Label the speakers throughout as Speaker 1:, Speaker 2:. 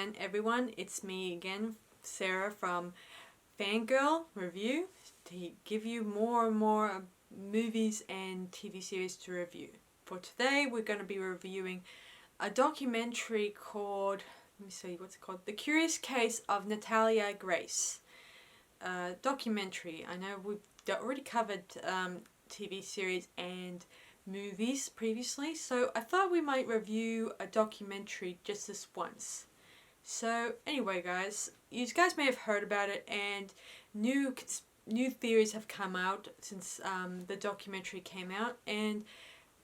Speaker 1: again, everyone. It's me again, Sarah from FanGirl Review, to give you more and more movies and TV series to review. For today, we're going to be reviewing a documentary called, let me see, what's it called? The Curious Case of Natalia Grace. Documentary. I know we've already covered TV series and movies previously, so I thought we might review a documentary just this once. So anyway, guys, you guys may have heard about it, and new theories have come out since the documentary came out, and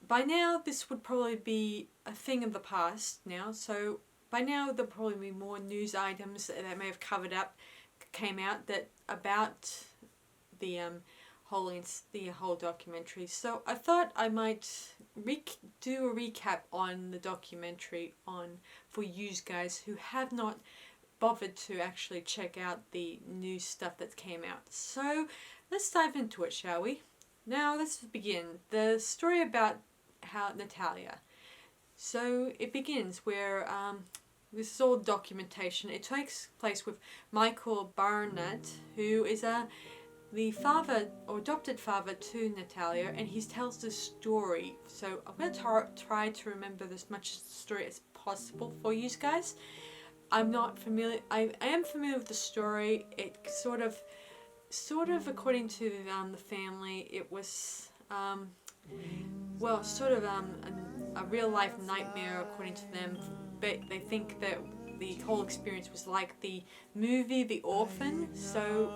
Speaker 1: by now this would probably be a thing of the past now. So by now there'll probably be more news items that may have came out that about the whole documentary. So I thought I might do a recap on the documentary for you guys who have not bothered to actually check out the new stuff that came out. So let's dive into it, shall we? Now let's begin the story about how Natalia. So it begins where this is all documentation. It takes place with Michael Barnett, who is the father or adopted father to Natalia, and he tells the story. So I'm going to try to remember as much story as possible for you guys. I'm not familiar. I am familiar with the story. It sort of according to the family, it was a real life nightmare according to them. But they think that the whole experience was like the movie The Orphan. So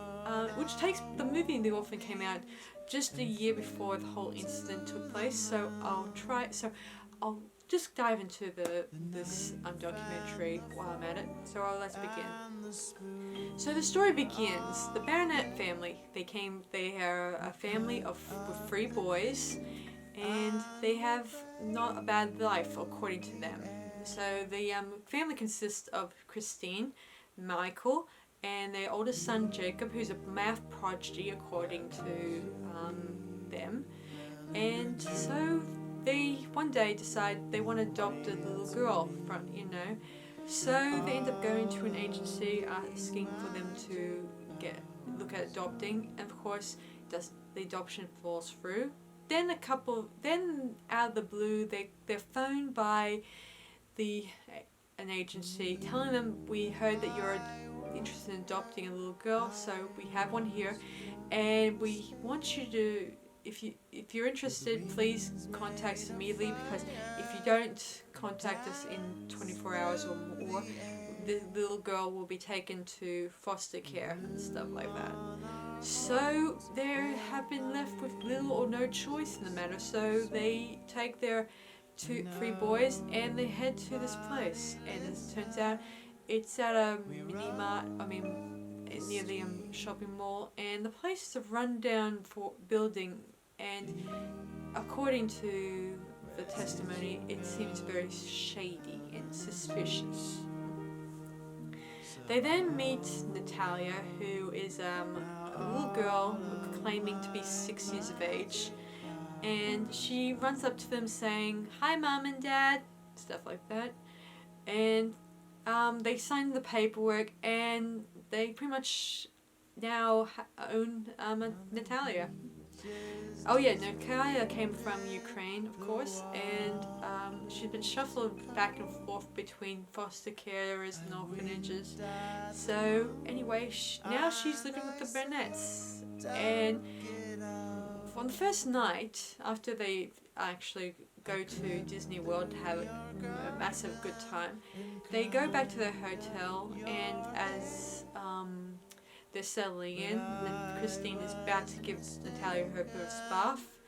Speaker 1: the movie The Orphan came out just a year before the whole incident took place. So I'll just dive into this documentary while I'm at it. So let's begin. So the story begins. The Barnett family. They are a family with 3 boys, and they have not a bad life according to them. So the family consists of Christine, Michael, and their oldest son Jacob, who's a math prodigy according to them. And so they one day decide they want to adopt a little girl So they end up going to an agency asking for them to look at adopting, and of course the adoption falls through. Then out of the blue, they're phoned by an agency telling them, we heard that you're interested in adopting a little girl, so we have one here, and we want you to, if you're interested, please contact us immediately, because if you don't contact us in 24 hours or more, the little girl will be taken to foster care and stuff like that. So they have been left with little or no choice in the matter, so they take their 3 boys and they head to this place, and it turns out it's at a near the shopping mall, and the place is a rundown building, and according to the testimony, it seems very shady and suspicious. They then meet Natalia, who is a little girl claiming to be 6 years of age. And she runs up to them saying, "Hi, Mom and Dad," stuff like that. And they sign the paperwork, and they pretty much now own Natalia. Oh yeah, Natalia came from Ukraine, of course, and she's been shuffled back and forth between foster carers and orphanages. So anyway, now she's living with the Burnetts, and on the first night, after they actually go to Disney World to have a massive good time, they go back to their hotel, and as they're settling in, Christine is about to give Natalia her first bath,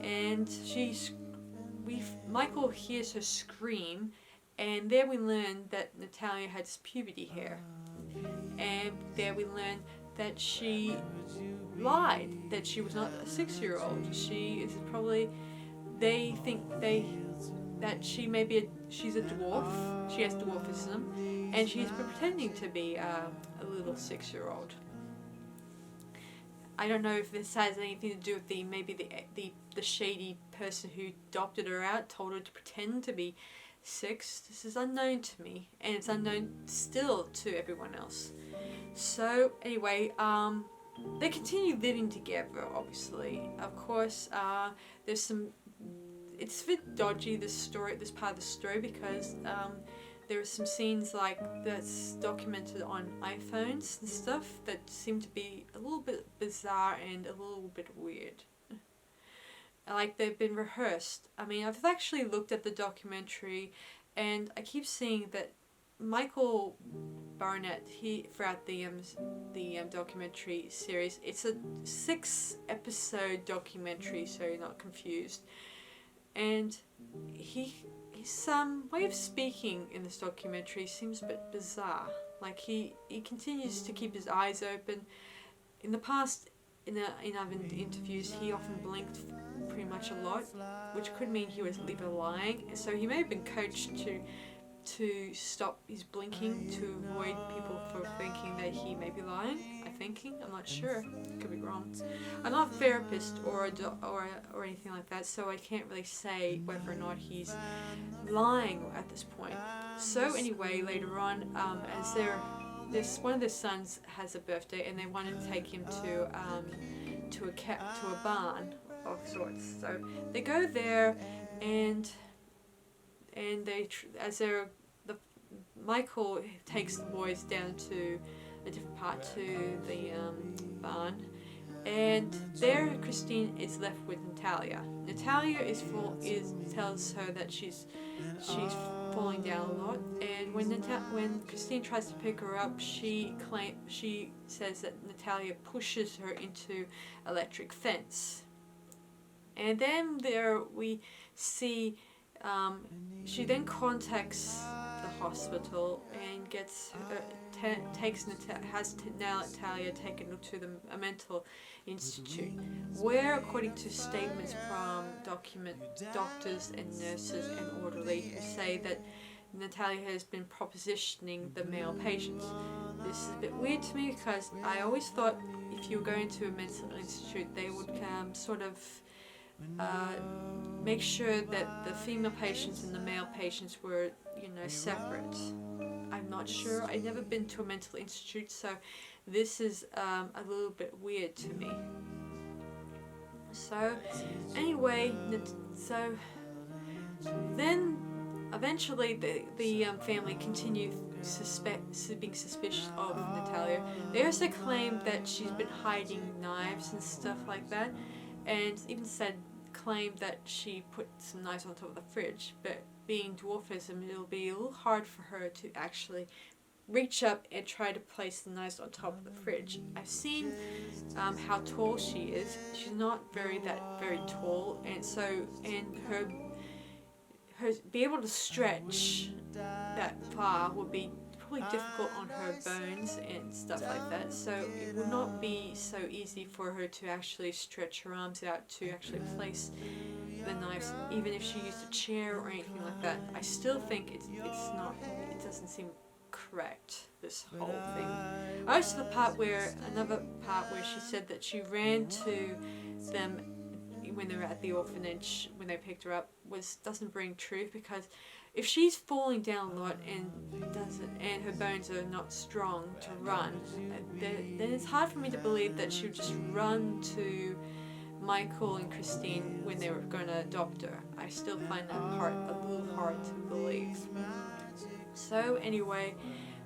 Speaker 1: and Michael hears her scream, and there we learn that Natalia has puberty hair, and there we learn that she lied, that she was not a 6-year-old. She is probably, they think that she's a dwarf. She has dwarfism, and she's pretending to be a little 6-year-old. I don't know if this has anything to do with the shady person who adopted her out, told her to pretend to be 6. This is unknown to me, and it's unknown still to everyone else. So anyway, they continue living together, obviously. Of course, there's some, it's a bit dodgy, this part of the story, because there are some scenes like that's documented on iPhones and stuff that seem to be a little bit bizarre and a little bit weird. Like they've been rehearsed. I mean, I've actually looked at the documentary, and I keep seeing that Michael Barnett, throughout the documentary series, it's a 6-episode documentary, so you're not confused. And his way of speaking in this documentary seems a bit bizarre. Like he continues to keep his eyes open. In the past, in other interviews, he often blinked pretty much a lot, which could mean he was either lying. So he may have been coached to stop his blinking to avoid people from thinking that he may be lying. I'm not sure. Could be wrong. I'm not a therapist or anything like that, so I can't really say whether or not he's lying at this point. So anyway, later on, as one of their sons has a birthday, and they want to take him to a barn of sorts. So they go there, and Michael takes the boys down to a different part to the barn, and there Christine is left with Natalia. Natalia tells her that she's falling down a lot, and when Christine tries to pick her up, she says that Natalia pushes her into electric fence. And then there we see she then contacts the hospital and has Natalia taken to a mental institute, where, according to statements from doctors and nurses and orderly, who say that Natalia has been propositioning the male patients. This is a bit weird to me, because I always thought if you were going to a mental institute, they would sort of make sure that the female patients and the male patients were, separate. I'm not sure. I've never been to a mental institute, so this is a little bit weird to me. So anyway, then eventually the family continued being suspicious of Natalia. They also claimed that she's been hiding knives and stuff like that, and even claimed that she put some knives on top of the fridge, but being dwarfism, it'll be a little hard for her to actually reach up and try to place the knives on top of the fridge. I've seen how tall she is. She's not very tall, and her be able to stretch that far would be probably difficult on her bones and stuff like that, so it would not be so easy for her to actually stretch her arms out to actually place the knives, even if she used a chair or anything like that. I still think it doesn't seem correct, this whole thing. Also another part where she said that she ran to them when they were at the orphanage when they picked her up doesn't bring truth, because if she's falling down a lot and her bones are not strong to run, then it's hard for me to believe that she would just run to Michael and Christine when they were going to adopt her. I still find that part a little hard to believe. So anyway,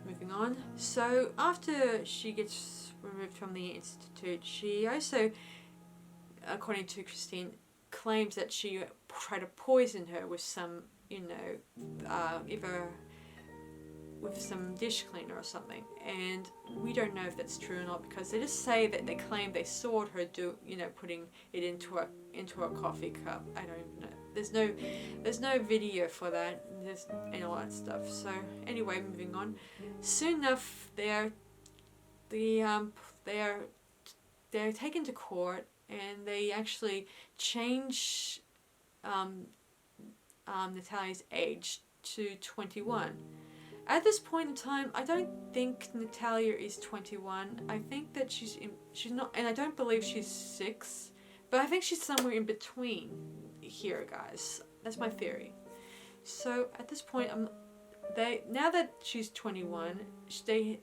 Speaker 1: moving on. So after she gets removed from the institute, she also, according to Christine, claims that she tried to poison her with some, either with some dish cleaner or something. And we don't know if that's true or not, because they just say that they claim they saw her putting it into a coffee cup. I don't even know. There's no video for that, and all that stuff. So anyway, moving on. Soon enough, they're taken to court, and they actually change Natalia's age to 21. At this point in time, I don't think Natalia is 21. I think that she's not, and I don't believe she's 6, but I think she's somewhere in between here, guys. That's my theory. So at this point, now that she's 21,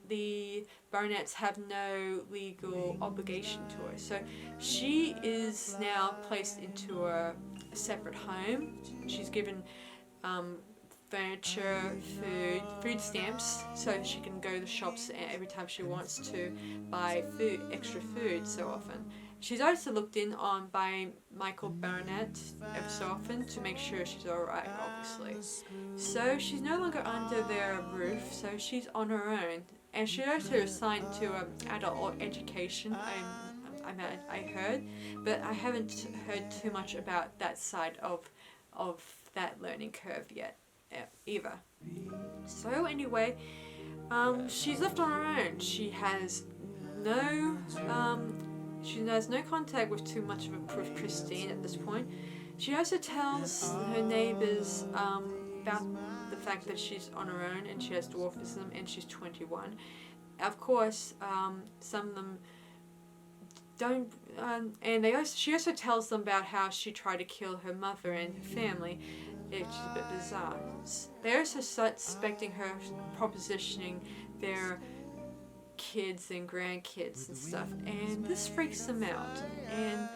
Speaker 1: the Barnetts have no legal obligation to her. So she is now placed into a separate home. She's given furniture, food stamps, so she can go to the shops every time she wants to buy extra food so often. She's also looked in on by Michael Barnett ever so often to make sure she's alright, obviously. So she's no longer under their roof, so she's on her own. And she's also assigned to adult education, I heard, but I haven't heard too much about that side of that learning curve yet, either. So anyway, she's left on her own. She has no contact with too much of Christine at this point. She also tells her neighbours about the fact that she's on her own and she has dwarfism and she's 21. Of course, some of them don't, and she also tells them about how she tried to kill her mother and her family, which is a bit bizarre. They also start suspecting her propositioning their kids and grandkids and stuff, and this freaks them out. And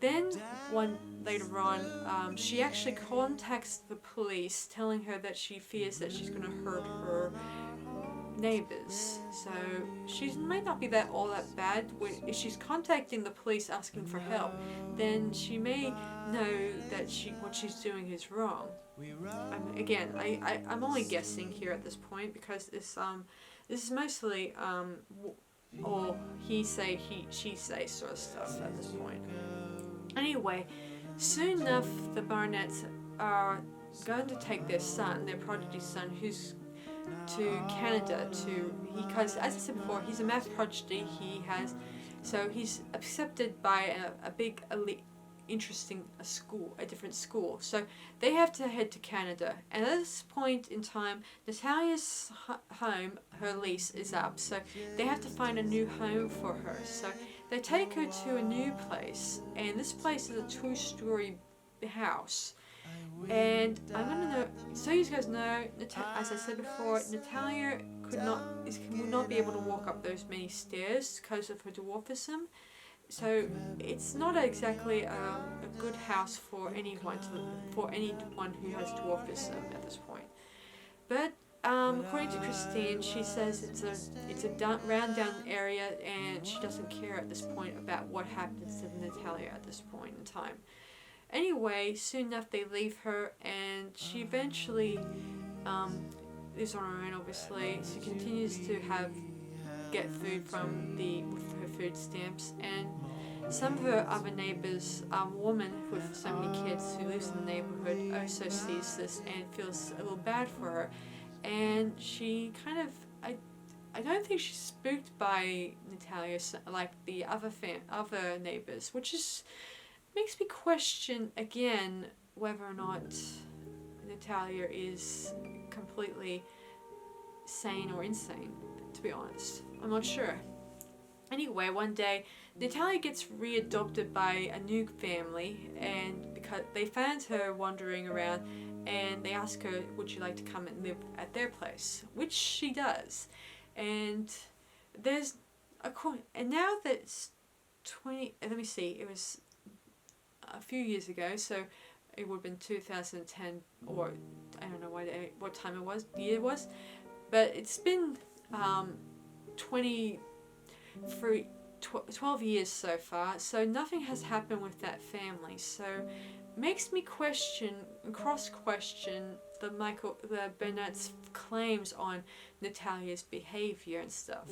Speaker 1: then later on, she actually contacts the police, telling her that she fears that she's going to hurt her neighbors. So she may not be all that bad. If she's contacting the police asking for help, then she may know that what she's doing is wrong. I'm only guessing here at this point, because this is mostly or he say, she say sort of stuff at this point. Anyway, soon enough, the Barnetts are going to take their son, their prodigy son, who's to Canada because, as I said before, he's a math prodigy. He's accepted by a big elite, interesting a different school. So they have to head to Canada, and at this point in time, Natalia's home, her lease is up, so they have to find a new home for her. So they take her to a new place, and this place is a 2-story house. And I'm gonna know, so you guys know, as I said before, Natalia would not be able to walk up those many stairs because of her dwarfism. So it's not exactly a good house for anyone who has dwarfism at this point. But according to Christine, she says it's a round down area, and she doesn't care at this point about what happens to Natalia at this point in time. Anyway, soon enough they leave her, and she eventually is on her own, obviously. She continues to get food with her food stamps, and some of her other neighbours, a woman with so many kids who lives in the neighbourhood, also sees this and feels a little bad for her. And she kind of, I don't think she's spooked by Natalia like the other neighbours, which makes me question again whether or not Natalia is completely sane or insane, to be honest. I'm not sure. Anyway, one day, Natalia gets readopted by a new family, and because they found her wandering around, and they ask her, would you like to come and live at their place? Which she does. And now that it's it was a few years ago, so it would have been 2010, or I don't know what time it was, the year it was, but it's been 12 years so far, so nothing has happened with that family. So makes me cross-question the Barnett's claims on Natalia's behavior and stuff.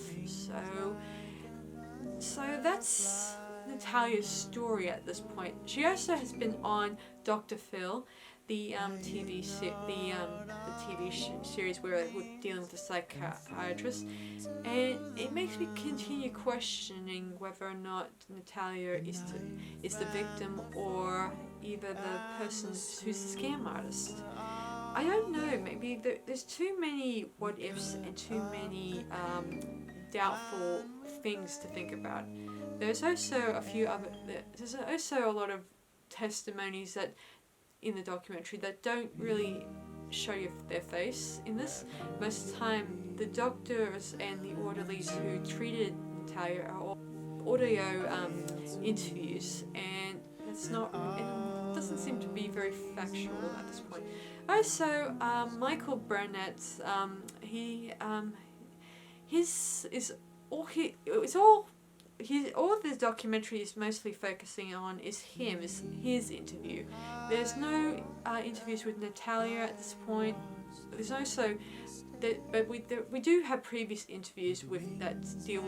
Speaker 1: So that's Natalia's story at this point. She also has been on Dr. Phil, the TV series where we're dealing with a psychiatrist, and it makes me continue questioning whether or not Natalia is the victim or either the person who's the scam artist. I don't know. Maybe there's too many what ifs and too many doubtful things to think about. There's also a lot of testimonies that in the documentary that don't really show you their face in this. Most of the time, the doctors and the orderlies who treated Natalia are all audio interviews, and it doesn't seem to be very factual at this point. Also, Michael Burnett, all the documentary is mostly focusing on is his interview. There's no interviews with Natalia at this point. There's also but we do have previous interviews that deal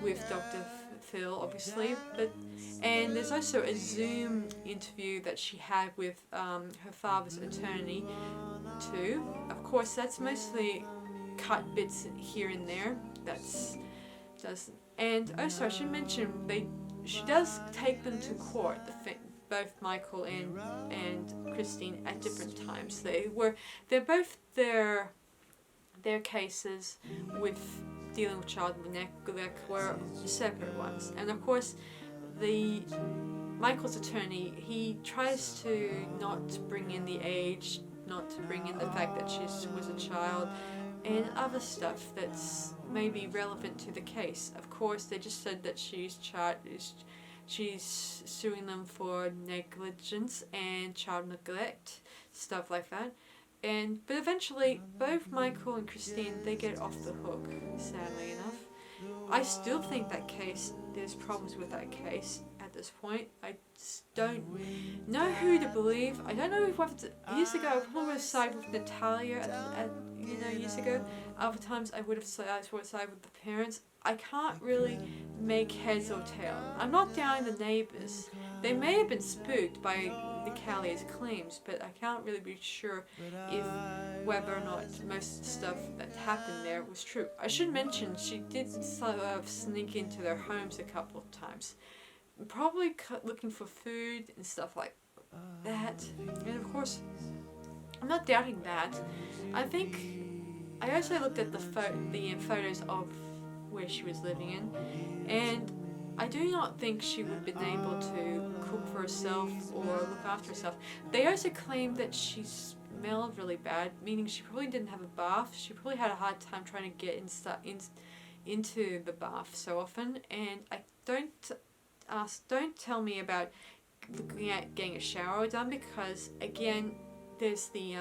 Speaker 1: with Dr. Phil, obviously, and there's also a Zoom interview that she had with her father's attorney too. Of course, that's mostly cut bits here and there. And also I should mention she does take them to court, both Michael and Christine, at different times. They're both their cases with dealing with child neglect were separate ones. And of course, Michael's attorney, he tries to not bring in the age, not to bring in the fact that she was a child, and other stuff that's maybe relevant to the case. Of course, they just said that she's suing them for negligence and child neglect, stuff like that. But eventually, both Michael and Christine, they get off the hook, sadly enough. I still think there's problems with that case at this point. I just don't know who to believe. I don't know if years ago I probably would have sided with Natalia years ago. Other times I would have sided with the parents. I can't really make heads or tails. I'm not down the neighbours. They may have been spooked by Natalia's claims, but I can't really be sure whether or not most of the stuff that happened there was true. I should mention she did sort of sneak into their homes a couple of times, probably looking for food and stuff like that. And of course, I'm not doubting that. I also looked at the photos of where she was living in, and I do not think she would have been able to cook for herself or look after herself. They also claimed that she smelled really bad, meaning she probably didn't have a bath. She probably had a hard time trying to get into the bath so often. And don't tell me about looking at getting a shower done, because again, there's the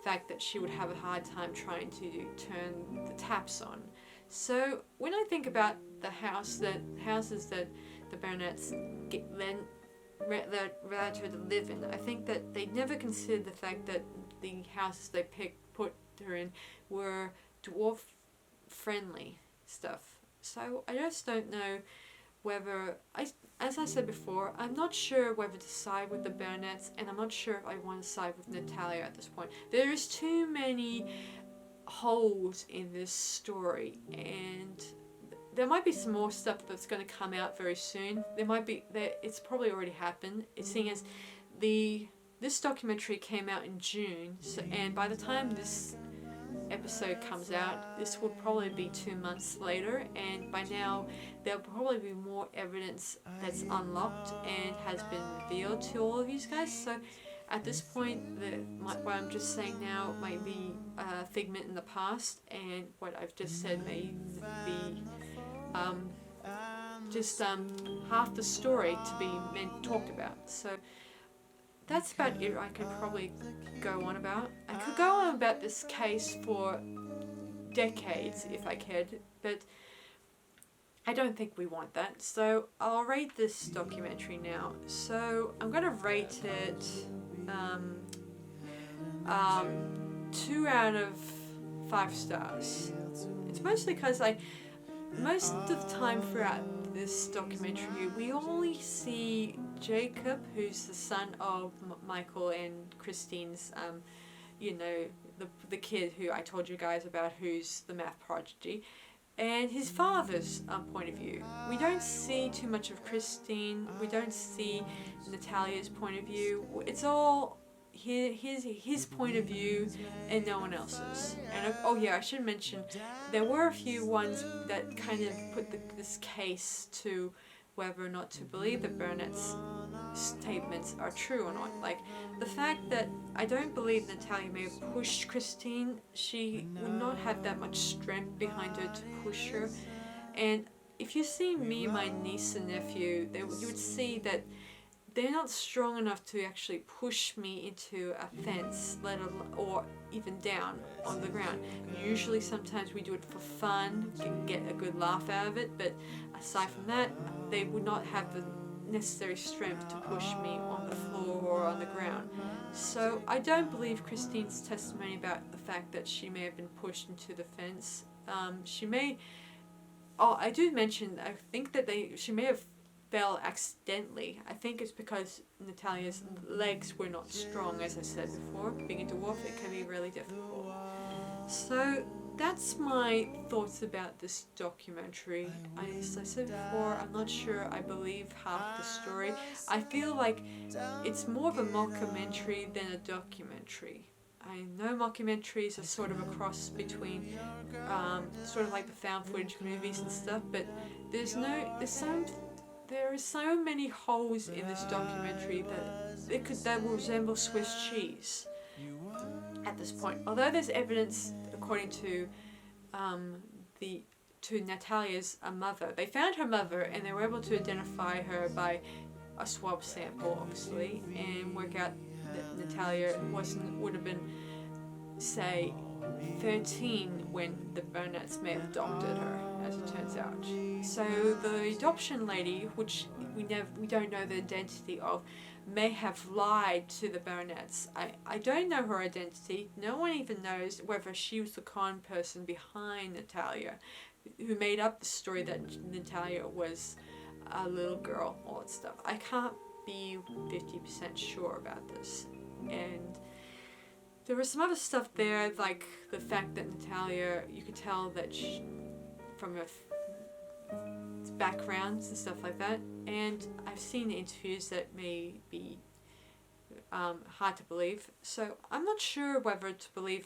Speaker 1: fact that she would have a hard time trying to turn the taps on. So when I think about the houses that the Burnetts allowed her to live in, I think that they never considered the fact that the houses they put her in were dwarf-friendly stuff. So I just don't know whether, as I said before, I'm not sure whether to side with the Burnetts, and I'm not sure if I want to side with Natalia at this point. There is too many holes in this story, and there might be some more stuff that's going to come out very soon. It's probably already happened. It's seeing as this documentary came out in June, and by the time this episode comes out, this will probably be 2 months later, and by now there'll probably be more evidence that's unlocked and has been revealed to all of you guys. So at this point, what I'm just saying now might be a figment in the past, and what I've just said may be just half the story to be talked about. So that's about it. I could probably go on about. I could go on about this case for decades if I could, but I don't think we want that. So I'll rate this documentary now. So I'm gonna rate it 2 out of 5 stars. It's mostly because most of the time throughout this documentary, we only see Jacob, who's the son of Michael and Christine's, the kid who I told you guys about, who's the math prodigy, and his father's point of view. We don't see too much of Christine. We don't see Natalia's point of view. It's all his point of view and no one else's. And I should mention, there were a few ones that kind of put this case to whether or not to believe the Burnetts. statements are true or not. Like the fact that I don't believe Natalia may have pushed Christine. She would not have that much strength behind her to push her. And if you see me, my niece and nephew, you would see that they're not strong enough to actually push me into a fence, or even down on the ground. Usually, sometimes we do it for fun, can get a good laugh out of it, but aside from that, they would not have the necessary strength to push me on the floor or on the ground. So I don't believe Christine's testimony about the fact that she may have been pushed into the fence. She may. Oh, I do mention. I think that she may have fell accidentally. I think it's because Natalia's legs were not strong, as I said before. Being a dwarf, it can be really difficult. So that's my thoughts about this documentary. As I said before, I'm not sure I believe half the story. I feel like it's more of a mockumentary than a documentary. I know mockumentaries are sort of a cross between sort of like the found footage movies and stuff, but there are so many holes in this documentary that will resemble Swiss cheese at this point. Although there's evidence, according to Natalia's mother, they found her mother and they were able to identify her by a swab sample, obviously, and work out that Natalia would have been, say, 13 when the Burnetts may have adopted her, as it turns out. So the adoption lady, which we don't know the identity of, may have lied to the Burnetts. I don't know her identity. No one even knows whether she was the con person behind Natalia, who made up the story that Natalia was a little girl, all that stuff. I can't be 50% sure about this. And there was some other stuff there, like the fact that Natalia, you could tell that from her backgrounds and stuff like that. And I've seen interviews that may be hard to believe. So I'm not sure whether to believe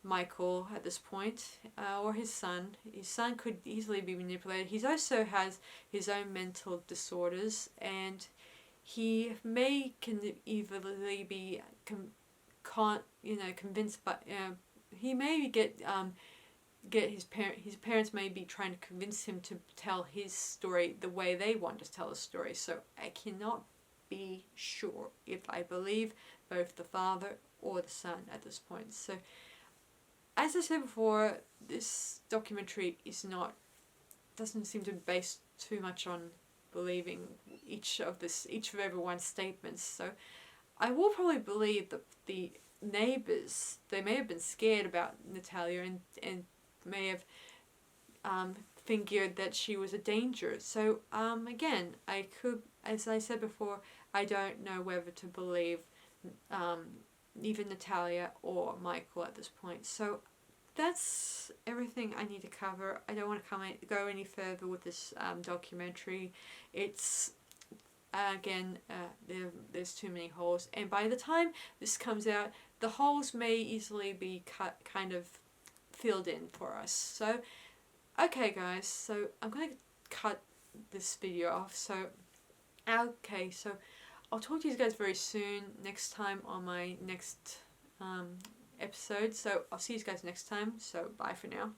Speaker 1: Michael at this point, or his son. His son could easily be manipulated. He also has his own mental disorders, and he may easily be convinced, but he may get his parents may be trying to convince him to tell his story the way they want to tell the story. So I cannot be sure if I believe both the father or the son at this point. So as I said before, this documentary doesn't seem to be based too much on believing each of everyone's statements. So I will probably believe that the neighbors, they may have been scared about Natalia and may have figured that she was a danger. So again, I could, as I said before, I don't know whether to believe either Natalia or Michael at this point. So that's everything I need to cover. I don't want to go any further with this documentary. It's again, there's too many holes, and by the time this comes out, the holes may easily be kind of filled in for us. So, okay guys, so I'm going to cut this video off. So, okay, so I'll talk to you guys very soon, next time on my next episode. So, I'll see you guys next time. So, bye for now.